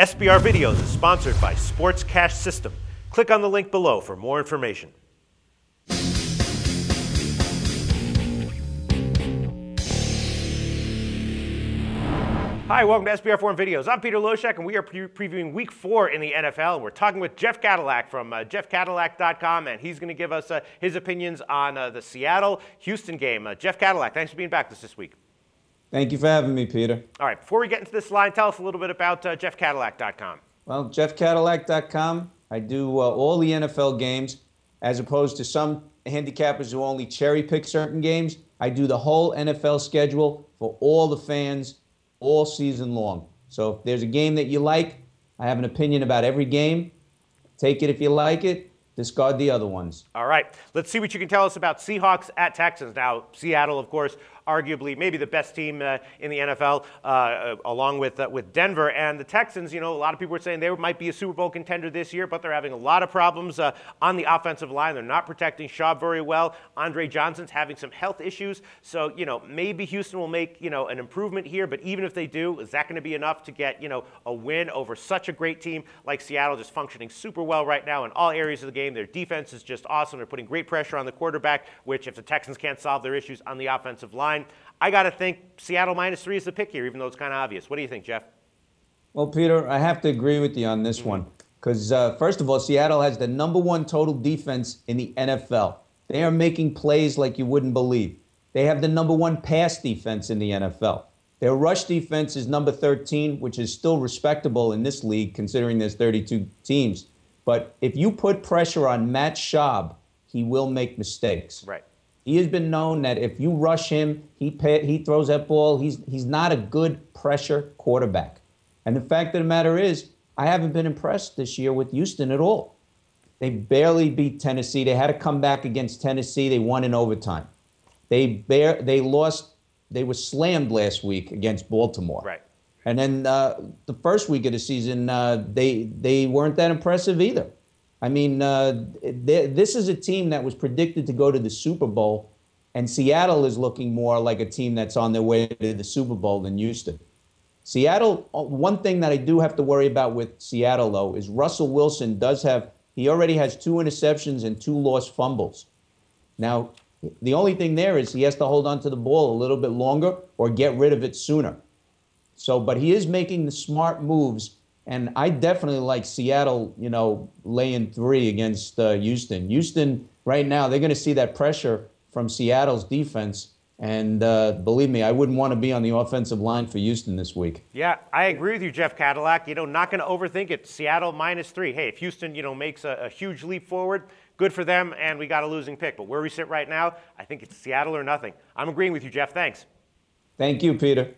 SBR Videos is sponsored by Sports Cash System. Click on the link below for more information. Hi, welcome to SBRForum Videos. I'm Peter Loshak, and we are previewing Week 4 in the NFL. And we're talking with Jeff Cadillac from JeffCadillac.com, and he's going to give us his opinions on the Seattle-Houston game. Jeff Cadillac, thanks for being back this week. Thank you for having me, Peter. All right, before we get into this line, tell us a little bit about JeffCadillac.com. Well, JeffCadillac.com, I do all the NFL games, as opposed to some handicappers who only cherry pick certain games. I do the whole NFL schedule for all the fans all season long. So if there's a game that you like, I have an opinion about every game. Take it if you like it. Discard the other ones. All right. Let's see what you can tell us about Seahawks at Texans. Now, Seattle, of course, arguably maybe the best team in the NFL, along with Denver. And the Texans, you know, a lot of people are saying they might be a Super Bowl contender this year, but they're having a lot of problems on the offensive line. They're not protecting Shaw very well. Andre Johnson's having some health issues. So, you know, maybe Houston will make, you know, an improvement here. But even if they do, is that going to be enough to get, you know, a win over such a great team like Seattle, just functioning super well right now in all areas of the game? Their defense is just awesome. They're putting great pressure on the quarterback, which if the Texans can't solve their issues on the offensive line, I got to think Seattle -3 is the pick here, even though it's kind of obvious. What do you think, Jeff? Well, Peter, I have to agree with you on this one. Because, first of all, Seattle has the #1 total defense in the NFL. They are making plays like you wouldn't believe. They have the #1 pass defense in the NFL. Their rush defense is number 13, which is still respectable in this league, considering there's 32 teams. But if you put pressure on Matt Schaub, he will make mistakes. Right. He has been known that if you rush him, he throws that ball. He's not a good pressure quarterback. And the fact of the matter is, I haven't been impressed this year with Houston at all. They barely beat Tennessee. They had to come back against Tennessee. They won in overtime. They lost. They were slammed last week against Baltimore. Right. And then the first week of the season, they weren't that impressive either. I mean, this is a team that was predicted to go to the Super Bowl, and Seattle is looking more like a team that's on their way to the Super Bowl than Houston. Seattle, one thing that I do have to worry about with Seattle, though, is Russell Wilson he already has 2 interceptions and 2 lost fumbles. Now, the only thing there is he has to hold on to the ball a little bit longer or get rid of it sooner. So, but he is making the smart moves. And I definitely like Seattle, you know, laying 3 against Houston. Houston, right now, they're going to see that pressure from Seattle's defense. And believe me, I wouldn't want to be on the offensive line for Houston this week. Yeah, I agree with you, Jeff Cadillac. You know, not going to overthink it. Seattle -3. Hey, if Houston, you know, makes a huge leap forward, good for them, and we got a losing pick. But where we sit right now, I think it's Seattle or nothing. I'm agreeing with you, Jeff. Thanks. Thank you, Peter.